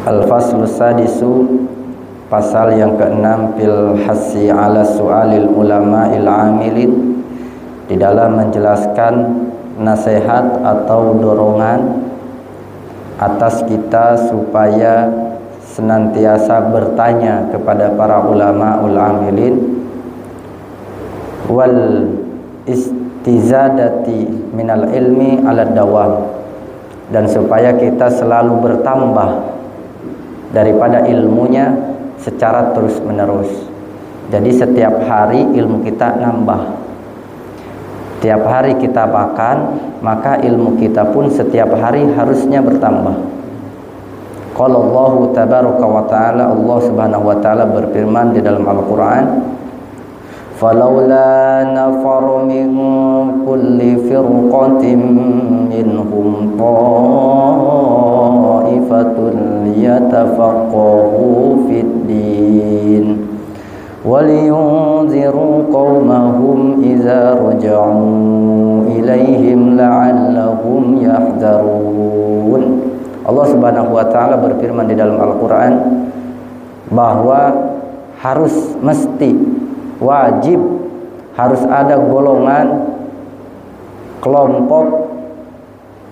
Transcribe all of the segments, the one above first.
Al-faslu sadisu, pasal yang ke-6, fil hassi ala su'alil ulama'il amilin, di dalam menjelaskan nasihat atau dorongan atas kita supaya senantiasa bertanya kepada para ulama'ul amilin, wal istizadati minal ilmi ala dawam, dan supaya kita selalu bertambah daripada ilmunya secara terus menerus. Jadi setiap hari ilmu kita nambah. Tiap hari kita makan, maka ilmu kita pun setiap hari harusnya bertambah. Qala Allah tabaraka wa ta'ala, Allah subhanahu wa ta'ala berfirman di dalam Al-Quran, فَلَوْلَا نَفَرَ مِنْ كُلِّ فِرْقَةٍ مِّنْهُمْ طَائِفَةٌ لِيَتَفَقَّهُوا فِي الدِّينِ وَلِيُنذِرُوا قَوْمَهُمْ إِذَا رَجَعُوا إِلَيْهِمْ لَعَلَّهُمْ يَحْذَرُونَ. Allah subhanahu wa ta'ala berfirman di dalam Al-Quran bahwa harus, mesti, wajib, harus ada golongan, kelompok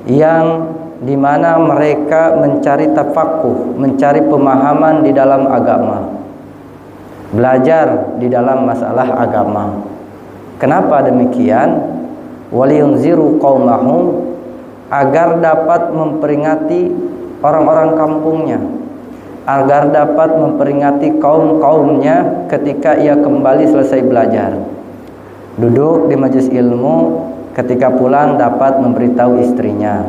yang dimana mereka mencari tafakuh, mencari pemahaman di dalam agama, belajar di dalam masalah agama. Kenapa demikian? Waliyunziru qaumahum, agar dapat memperingati orang-orang kampungnya, agar dapat memperingati kaum-kaumnya ketika ia kembali selesai belajar. Duduk di majelis ilmu, ketika pulang dapat memberitahu istrinya.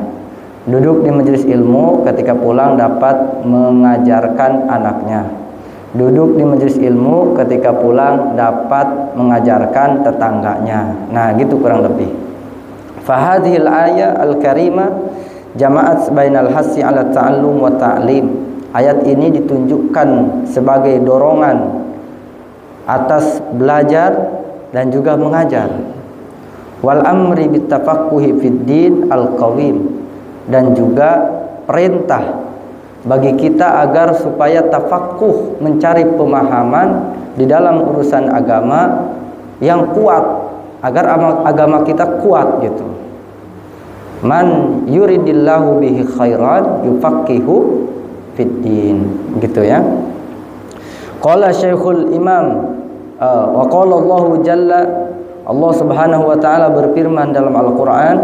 Duduk di majelis ilmu, ketika pulang dapat mengajarkan anaknya. Duduk di majelis ilmu, ketika pulang dapat mengajarkan tetangganya. Nah, gitu kurang lebih. Fahadhil ayat al-karimah jama'at bainal hassi ala ta'allum wa ta'lim. Ayat ini ditunjukkan sebagai dorongan atas belajar dan juga mengajar. Wal amri bitafaqquhi fid din al-qawim, dan juga perintah bagi kita agar supaya tafaqquh, mencari pemahaman di dalam urusan agama yang kuat, agar agama kita kuat gitu. Man yuridillahu bihi khairan yufaqihu fiddin, gitu ya. Qala Syekhul Imam wa qala Allah jalla, Allah subhanahu wa ta'ala berfirman dalam Al-Quran,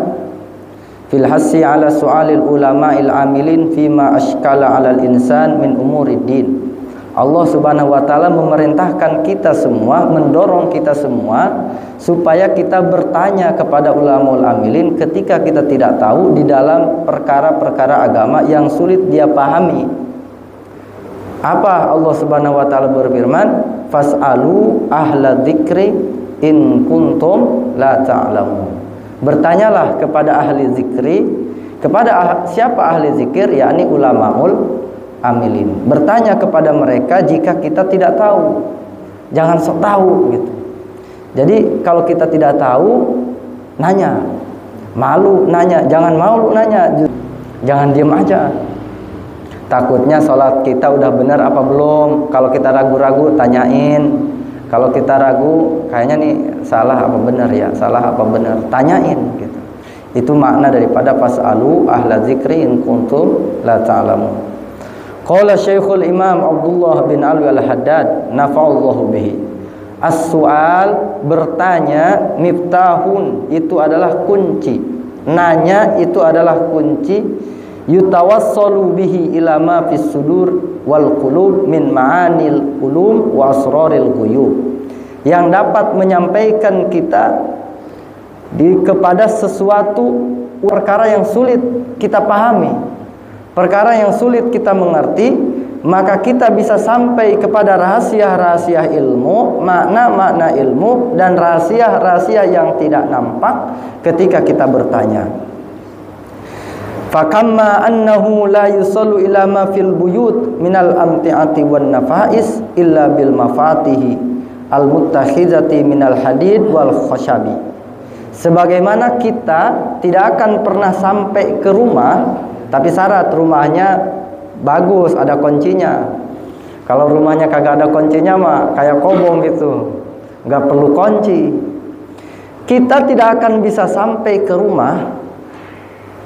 fil hassi ala su'alil ulama'il amilin fima ashkala alal insan min umuriddin. Allah subhanahu wa ta'ala memerintahkan kita semua, mendorong kita semua supaya kita bertanya kepada ulamaul amilin ketika kita tidak tahu di dalam perkara-perkara agama yang sulit dia pahami. Apa Allah subhanahu wa ta'ala berfirman? Fas'alu ahla dzikri in kuntum la ta'lamun. Bertanyalah kepada ahli zikri. Kepada siapa ahli zikir? Yakni ulamaul amilin. Bertanya kepada mereka jika kita tidak tahu. Jangan sok tahu gitu. Jadi kalau kita tidak tahu, nanya. Malu nanya, jangan malu nanya. Jangan diam aja. Takutnya sholat kita udah benar apa belum. Kalau kita ragu-ragu, tanyain. Kalau kita ragu, kayaknya nih salah apa benar ya, salah apa benar, tanyain gitu. Itu makna daripada fas'alu ahla zikri in kuntum la ta'lamun. Qala Syekhul Imam Abdullah bin Alwi al-Haddad nafa'allahu bihi, as-su'al, bertanya, miftahun, itu adalah kunci. Nanya itu adalah kunci. Yutawassalu bihi ila ma fis sudur wal qulub min ma'anil ulum wa asraril ghuyub, yang dapat menyampaikan kita kepada sesuatu perkara yang sulit kita pahami, perkara yang sulit kita mengerti, maka kita bisa sampai kepada rahasia-rahasia ilmu, makna-makna ilmu, dan rahasia-rahasia yang tidak nampak ketika kita bertanya. Fakamma annahu la yusallu ila ma fil buyut minal amti'ati wan nafais illa bil mafatihi al muttakhizati minal hadid wal khashabi. Sebagaimana kita tidak akan pernah sampai ke rumah, tapi syarat rumahnya bagus, ada kuncinya. Kalau rumahnya kagak ada kuncinya mah kayak kobong gitu, nggak perlu kunci. Kita tidak akan bisa sampai ke rumah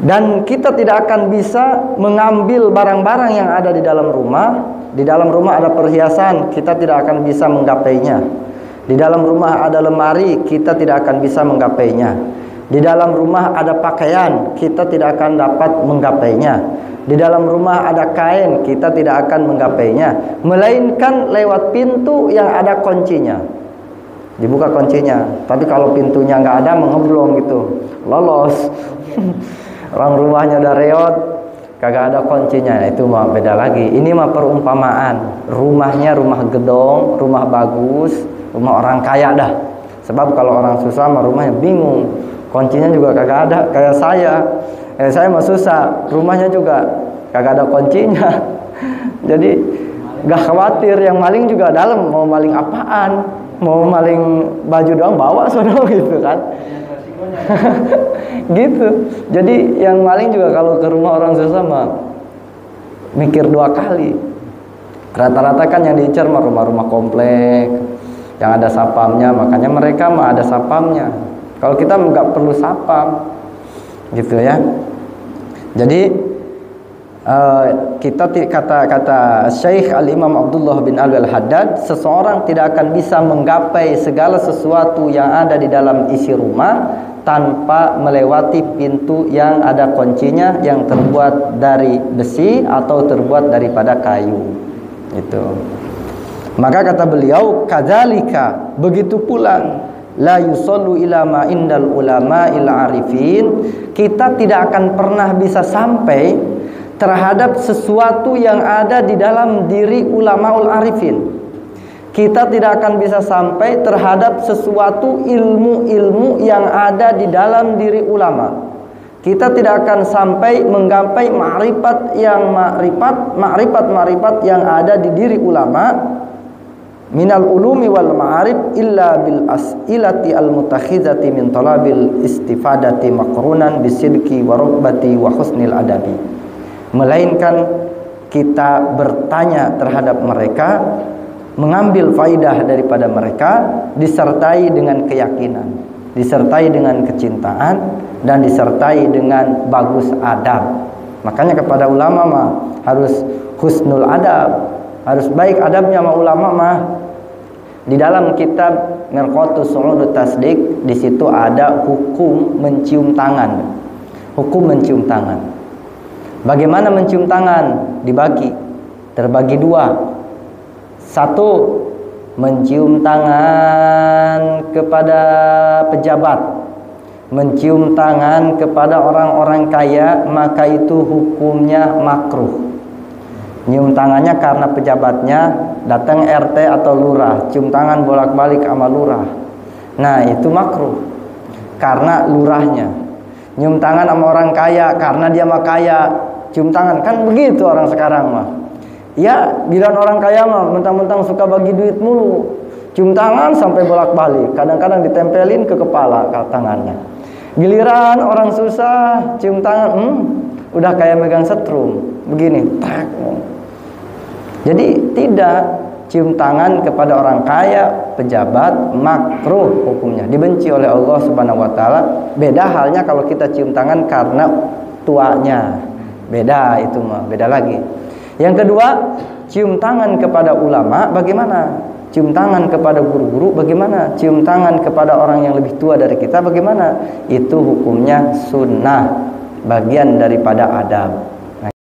dan kita tidak akan bisa mengambil barang-barang yang ada di dalam rumah. Di dalam rumah ada perhiasan, kita tidak akan bisa menggapainya. Di dalam rumah ada lemari, kita tidak akan bisa menggapainya. Di dalam rumah ada pakaian, kita tidak akan dapat menggapainya. Di dalam rumah ada kain, kita tidak akan menggapainya, melainkan lewat pintu yang ada kuncinya. Dibuka kuncinya. Tapi kalau pintunya nggak ada, mengeblong gitu, lolos. Orang rumahnya udah reot, kagak ada kuncinya, itu mah beda lagi. Ini mah perumpamaan. Rumahnya rumah gedong, rumah bagus, rumah orang kaya dah. Sebab kalau orang susah mah rumahnya bingung, kuncinya juga kagak ada. Kayak saya mah susah, rumahnya juga kagak ada kuncinya. Jadi gak khawatir, yang maling juga dalam. Mau maling apaan? Mau maling baju doang bawa sono gitu kan. Gitu. Jadi yang maling juga kalau ke rumah orang susah mah mikir 2 kali. Rata-rata kan yang diincar mah rumah-rumah komplek yang ada sapamnya, makanya mereka mah ada sapamnya. Kalau kita nggak perlu sapam, gitu ya. Jadi kita kata Syekh Al-Imam Abdullah bin Alwi Al-Haddad, seseorang tidak akan bisa menggapai segala sesuatu yang ada di dalam isi rumah tanpa melewati pintu yang ada kuncinya, yang terbuat dari besi atau terbuat daripada kayu. Itu. Maka kata beliau, kadzalika, begitu pula la yusallu ila ma indal ulama'il arifin, kita tidak akan pernah bisa sampai terhadap sesuatu yang ada di dalam diri ulamaul arifin. Kita tidak akan bisa sampai terhadap sesuatu ilmu-ilmu yang ada di dalam diri ulama. Kita tidak akan sampai menggapai ma'rifat yang ada di diri ulama. Minal ulumi wal ma'arif illa bil as'ilati al mutakhizati min talabil istifadati maqrunan bisidqi wa rubbati wa husnil adabi. Melainkan kita bertanya terhadap mereka, mengambil faidah daripada mereka, disertai dengan keyakinan, disertai dengan kecintaan, dan disertai dengan bagus adab. Makanya kepada ulama mah harus husnul adab, harus baik adabnya sama ulama mah. Di dalam kitab Mirqatus Su'udut Tasdiq, di situ ada hukum mencium tangan. Hukum mencium tangan. Bagaimana mencium tangan? Terbagi 2. 1, mencium tangan kepada pejabat, mencium tangan kepada orang-orang kaya, maka itu hukumnya makruh. Nyium tangannya karena pejabatnya, datang RT atau lurah, cium tangan bolak-balik sama lurah. Nah, itu makruh karena lurahnya. Nyium tangan sama orang kaya karena dia mah kaya, cium tangan. Kan begitu orang sekarang mah. Ya, bila orang kaya mah mentang-mentang suka bagi duit mulu, cium tangan sampai bolak-balik, kadang-kadang ditempelin ke kepala tangannya. Giliran orang susah, cium tangan, udah kayak megang setrum, begini, tak. Jadi tidak, cium tangan kepada orang kaya, pejabat, makruh hukumnya, dibenci oleh Allah Subhanahu wa taala. Beda halnya kalau kita cium tangan karena tuanya. Beda itu mah, beda lagi. Yang kedua, cium tangan kepada ulama bagaimana? Cium tangan kepada guru-guru bagaimana? Cium tangan kepada orang yang lebih tua dari kita bagaimana? Itu hukumnya sunnah, bagian daripada adab.